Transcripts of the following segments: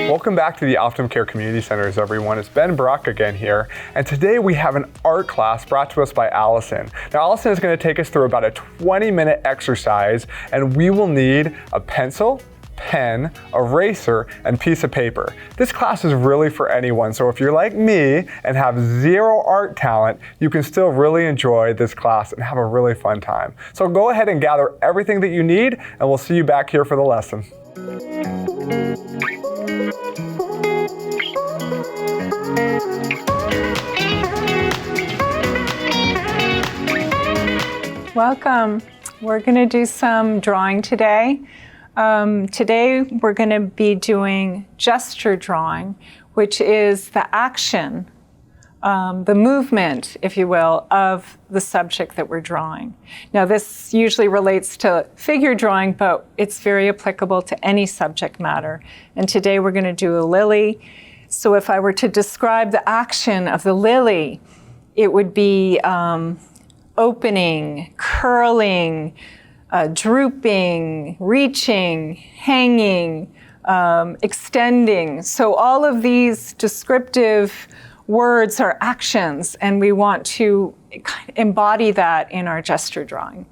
Welcome back to the Optum Care Community Centers, everyone. It's Ben Brock again here, and today we have an art class brought to us by Alison. Now, Alison is going to take us through about a 20-minute exercise, and we will need a pencil, pen, eraser, and piece of paper. This class is really for anyone, so if you're like me and have zero art talent, you can still really enjoy this class and have a really fun time. So go ahead and gather everything that you need, and we'll see you back here for the lesson. Welcome. We're going to do some drawing today. Today we're going to be doing gesture drawing, which is the action, the movement, if you will, of the subject that we're drawing. Now this usually relates to figure drawing, but it's very applicable to any subject matter. And today we're going to do a lily. So if I were to describe the action of the lily, it would be opening, curling, drooping, reaching, hanging, extending. So all of these descriptive words are actions, and we want to embody that in our gesture drawing.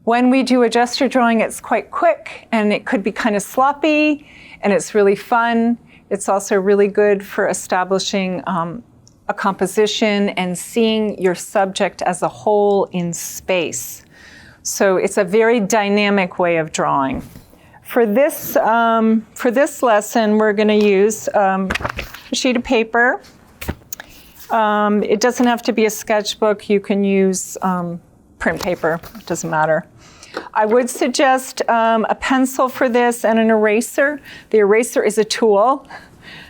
When we do a gesture drawing, it's quite quick, and it could be kind of sloppy, and it's really fun. It's also really good for establishing a composition and seeing your subject as a whole in space. So it's a very dynamic way of drawing. For this lesson, we're going to use a sheet of paper. It doesn't have to be a sketchbook. You can use print paper. It doesn't matter. I would suggest a pencil for this and an eraser. The eraser is a tool,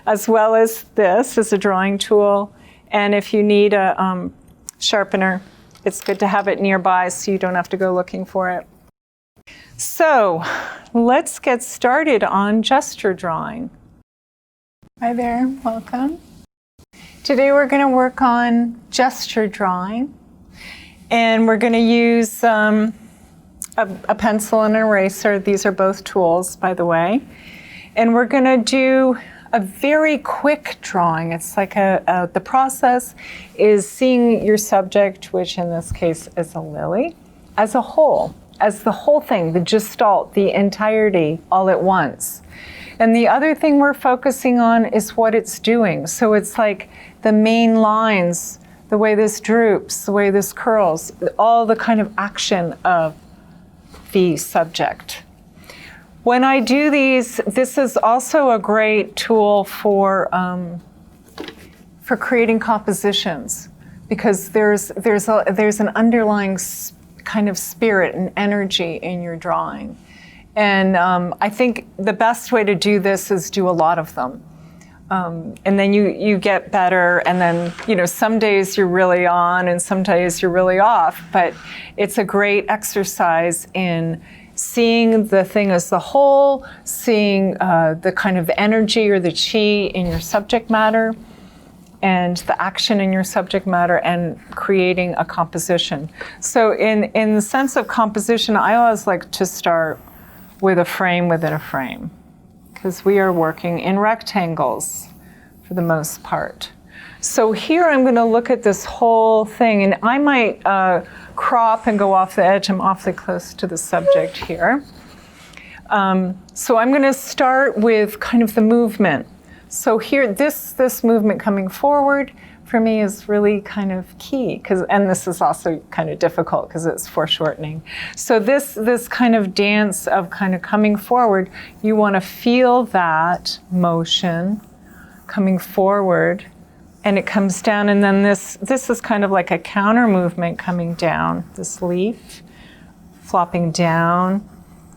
as well as this is a drawing tool. And if you need a sharpener, it's good to have it nearby so you don't have to go looking for it. So let's get started on gesture drawing. Hi there, welcome. Today we're going to work on gesture drawing, and we're going to use a pencil and an eraser. These are both tools, by the way. And we're going to do a very quick drawing. It's like the process is seeing your subject, which in this case is a lily, as a whole, as the whole thing, the gestalt, the entirety, all at once. And the other thing we're focusing on is what it's doing. So it's like the main lines, the way this droops, the way this curls, all the kind of action of the subject. When I do these, this is also a great tool for creating compositions, because there's an underlying kind of spirit and energy in your drawing. And I think the best way to do this is do a lot of them. And then you get better, and then, some days you're really on and some days you're really off, but it's a great exercise in seeing the thing as the whole, seeing the kind of energy or the chi in your subject matter and the action in your subject matter, and creating a composition. So in the sense of composition, I always like to start with a frame within a frame, because we are working in rectangles for the most part. So here I'm going to look at this whole thing, and I might crop and go off the edge. I'm awfully close to the subject here. So I'm going to start with kind of the movement. So here, this movement coming forward for me is really kind of key, and this is also kind of difficult because it's foreshortening. So this kind of dance of kind of coming forward, you want to feel that motion coming forward, and it comes down, and then this is kind of like a counter movement coming down, this leaf flopping down,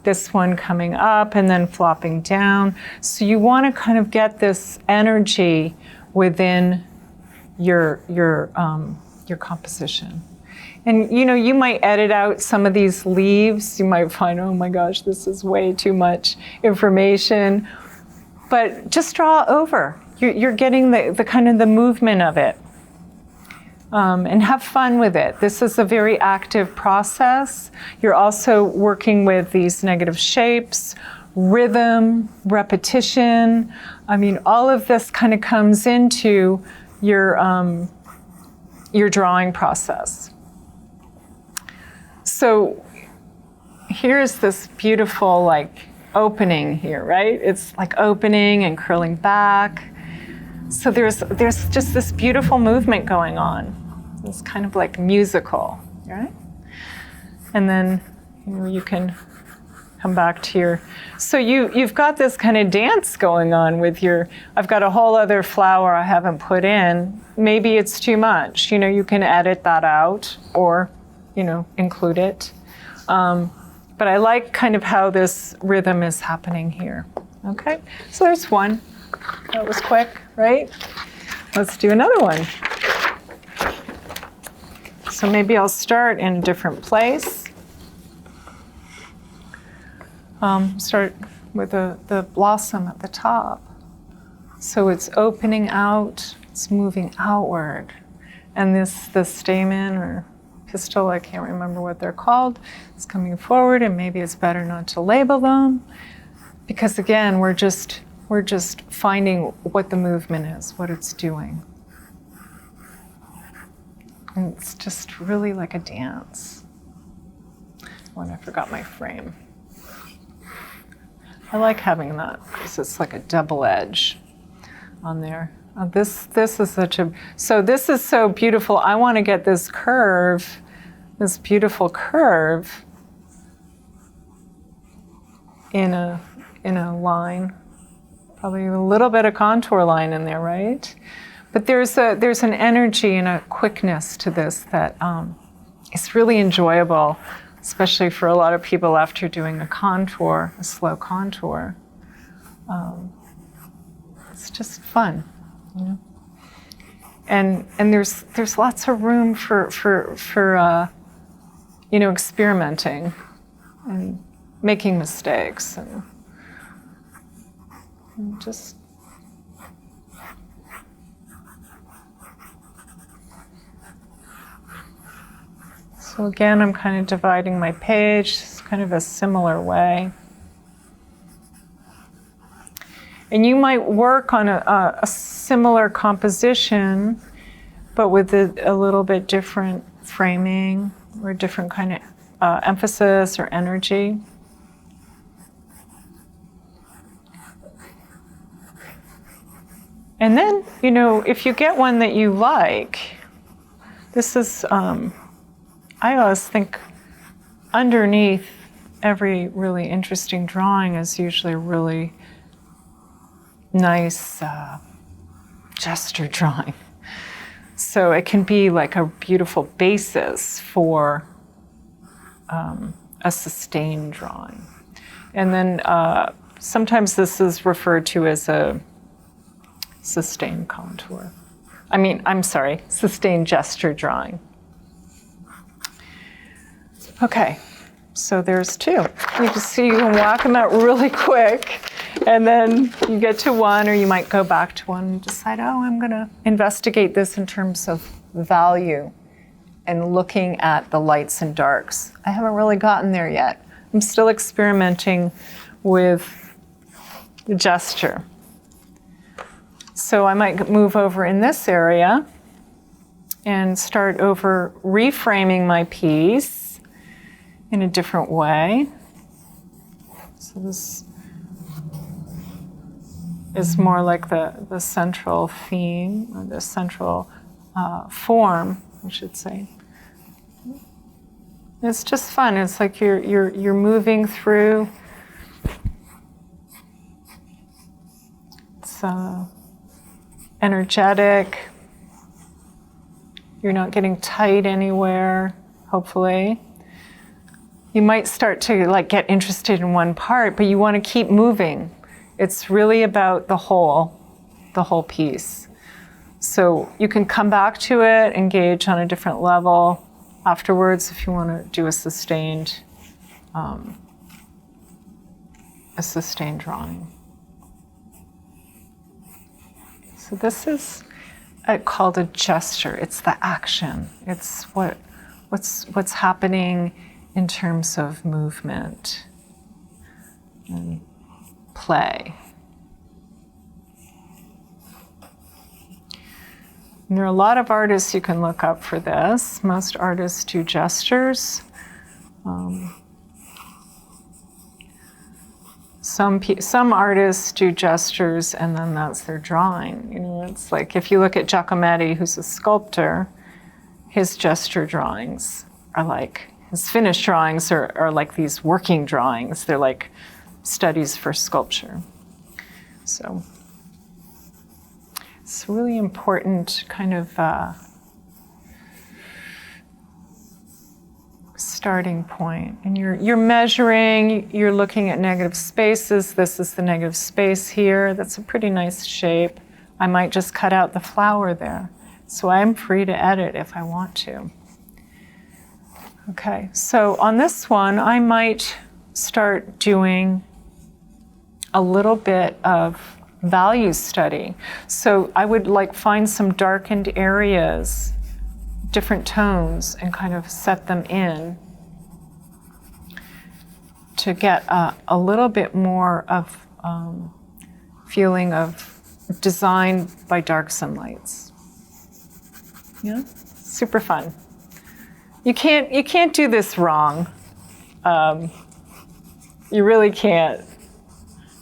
this one coming up and then flopping down. So you want to kind of get this energy within your composition. And you might edit out some of these leaves. You might find, oh my gosh, this is way too much information. But just draw over. You're getting the kind of the movement of it. and have fun with it. This is a very active process. You're also working with these negative shapes, rhythm, repetition. I mean, all of this kind of comes into your drawing process. So here's this beautiful like opening here, right? It's like opening and curling back. So there's just this beautiful movement going on. It's kind of like musical, right? And then you can come back to your, so you've got this kind of dance going on with your, I've got a whole other flower I haven't put in. Maybe it's too much. You can edit that out or, include it. But I like kind of how this rhythm is happening here. Okay, so there's one. That was quick, right? Let's do another one. So maybe I'll start in a different place. Start with the blossom at the top. So it's opening out, it's moving outward. And the stamen or pistil, I can't remember what they're called, is coming forward, and maybe it's better not to label them. Because again, we're just finding what the movement is, what it's doing. And it's just really like a dance. Oh, and I forgot my frame. I like having that because it's like a double edge on there. This is this is so beautiful. I want to get this curve, this beautiful curve in a line. Probably a little bit of contour line in there, right? But there's an energy and a quickness to this that is really enjoyable, especially for a lot of people after doing a slow contour. It's just fun, And there's lots of room for experimenting and making mistakes and just. So again, I'm kind of dividing my page, it's kind of a similar way. And you might work on a similar composition, but with a little bit different framing or different kind of emphasis or energy. And then, if you get one that you like, this is, I always think underneath every really interesting drawing is usually a really nice gesture drawing. So it can be like a beautiful basis for a sustained drawing. And then sometimes this is referred to as a sustained contour. Sustained gesture drawing. Okay, so there's two. You can whack them out really quick, and then you get to one, or you might go back to one and decide, I'm going to investigate this in terms of value and looking at the lights and darks. I haven't really gotten there yet. I'm still experimenting with the gesture. So I might move over in this area and start over reframing my piece in a different way. So this is more like the central theme, or the central form, I should say. It's just fun. It's like you're moving through. It's energetic. You're not getting tight anywhere, hopefully. You might start to get interested in one part, but you want to keep moving. It's really about the whole piece. So you can come back to it, engage on a different level afterwards if you want to do a sustained drawing. So this is called a gesture. It's the action. It's what's happening in terms of movement and play. And there are a lot of artists you can look up for this. Most artists do gestures. Some artists do gestures and then that's their drawing. You know, it's like if you look at Giacometti, who's a sculptor, his gesture drawings are like, his finished drawings are like these working drawings. They're like studies for sculpture. So it's a really important kind of starting point. And you're measuring, you're looking at negative spaces. This is the negative space here. That's a pretty nice shape. I might just cut out the flower there. So I'm free to edit if I want to. Okay, so on this one, I might start doing a little bit of value study. So I would like find some darkened areas, different tones, and kind of set them in to get a little bit more of feeling of design by dark sunlights. Yeah, super fun. You can't do this wrong. You really can't,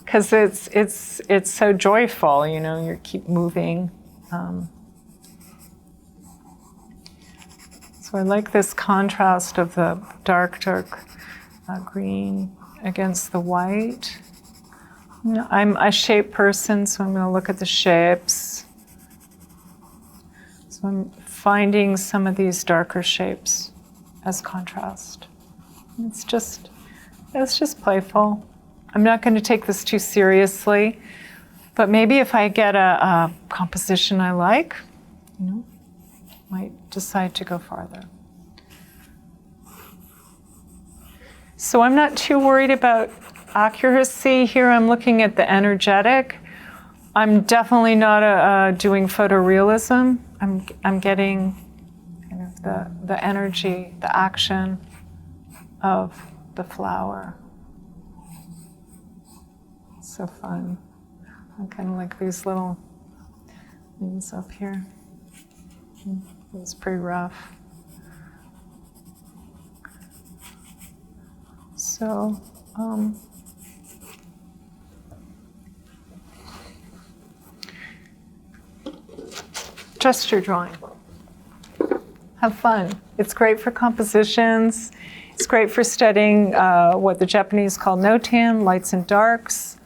because it's so joyful. You know, you keep moving. So I like this contrast of the dark green against the white. You know, I'm a shape person, so I'm going to look at the shapes. So I'm finding some of these darker shapes as contrast. It's just playful. I'm not going to take this too seriously, but maybe if I get a composition I like, you know, might decide to go farther. So I'm not too worried about accuracy here. I'm looking at the energetic. I'm definitely not doing photorealism. I'm getting kind of the energy, the action of the flower. It's so fun. I kind of like these little things up here. It's pretty rough. So, gesture drawing. Have fun. It's great for compositions. It's great for studying what the Japanese call notan, lights and darks.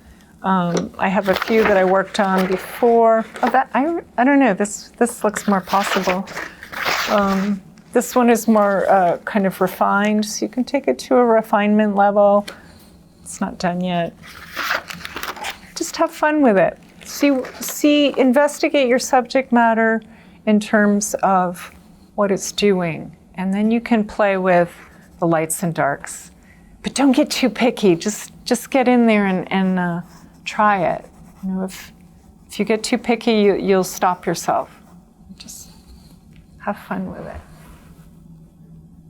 I have a few that I worked on before. Oh, that I don't know. This looks more possible. This one is more kind of refined, so you can take it to a refinement level. It's not done yet. Just have fun with it. Investigate your subject matter in terms of what it's doing, and then you can play with the lights and darks. But don't get too picky. Just get in there and try it. You know, if you get too picky, you'll stop yourself. Just have fun with it.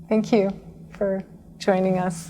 Thank you for joining us.